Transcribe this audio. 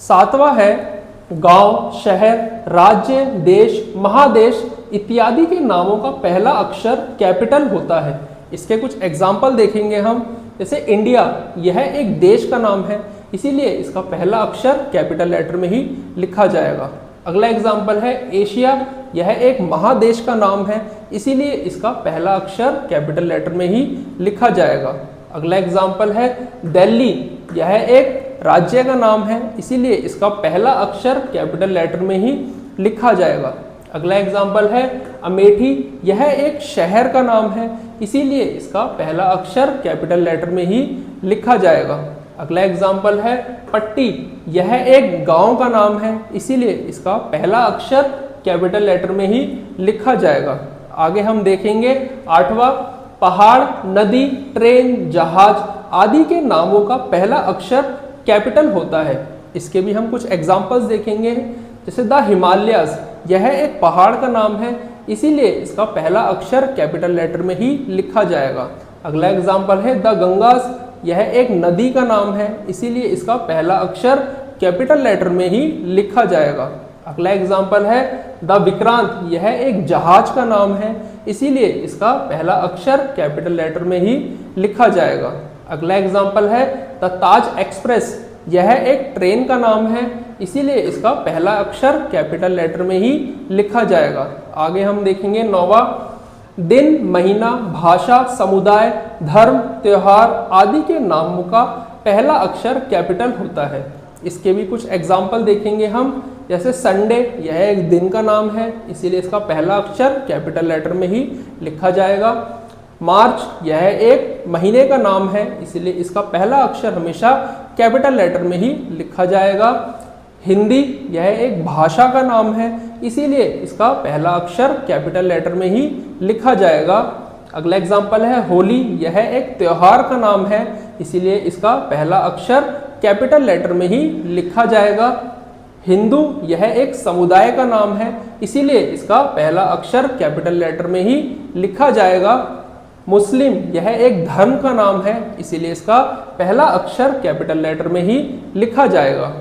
सातवां है गांव, शहर, राज्य, देश, महादेश इत्यादि के नामों का पहला अक्षर कैपिटल होता है। इसके कुछ एग्जाम्पल देखेंगे हम। जैसे इंडिया, यह एक देश का नाम है, इसीलिए इसका पहला अक्षर कैपिटल लेटर में ही लिखा जाएगा। अगला एग्जाम्पल है एशिया, यह एक महादेश का नाम है, इसीलिए इसका पहला अक्षर कैपिटल लेटर में ही लिखा जाएगा। अगला एग्जाम्पल है दिल्ली, यह एक राज्य का नाम है, इसीलिए इसका पहला अक्षर कैपिटल लेटर में ही लिखा जाएगा। अगला एग्जाम्पल है अमेठी, यह एक शहर का नाम है, इसीलिए इसका पहला अक्षर कैपिटल लेटर में ही लिखा जाएगा। अगला एग्जाम्पल है पट्टी, यह एक गांव का नाम है, इसीलिए इसका पहला अक्षर कैपिटल लेटर में ही लिखा जाएगा। आगे हम देखेंगे आठवां, पहाड़, नदी, ट्रेन, जहाज आदि के नामों का पहला अक्षर कैपिटल होता है। इसके भी हम कुछ एग्जाम्पल्स देखेंगे। जैसे द हिमालयाज, यह एक पहाड़ का नाम है, इसीलिए इसका पहला अक्षर कैपिटल लेटर में ही लिखा जाएगा। अगला एग्जाम्पल है द गंगास, यह एक नदी का नाम है, इसीलिए इसका पहला अक्षर कैपिटल लेटर में ही लिखा जाएगा। अगला एग्जाम्पल है द विक्रांत, यह एक जहाज का नाम है, इसीलिए इसका पहला अक्षर कैपिटल लेटर में ही लिखा जाएगा। अगला एग्जाम्पल है द ताज एक्सप्रेस, यह एक ट्रेन का नाम है, इसीलिए इसका पहला अक्षर कैपिटल लेटर में ही लिखा जाएगा। आगे हम देखेंगे नौवां, दिन, महीना, भाषा, समुदाय, धर्म, त्योहार आदि के नामों का पहला अक्षर कैपिटल होता है। इसके भी कुछ एग्जाम्पल देखेंगे हम। जैसे संडे, यह एक दिन का नाम है, इसीलिए इसका पहला अक्षर कैपिटल लेटर में ही लिखा जाएगा। मार्च, यह एक महीने का नाम है, इसीलिए इसका पहला अक्षर हमेशा कैपिटल लेटर में ही लिखा जाएगा। हिंदी, यह एक भाषा का नाम है, इसीलिए इसका पहला अक्षर कैपिटल लेटर में ही लिखा जाएगा। अगला एग्जाम्पल है होली, यह एक त्योहार का नाम है, इसीलिए इसका पहला अक्षर कैपिटल लेटर में ही लिखा जाएगा। हिंदू, यह एक समुदाय का नाम है, इसीलिए इसका पहला अक्षर कैपिटल लेटर में ही लिखा जाएगा। मुस्लिम, यह एक धर्म का नाम है, इसीलिए इसका पहला अक्षर कैपिटल लेटर में ही लिखा जाएगा।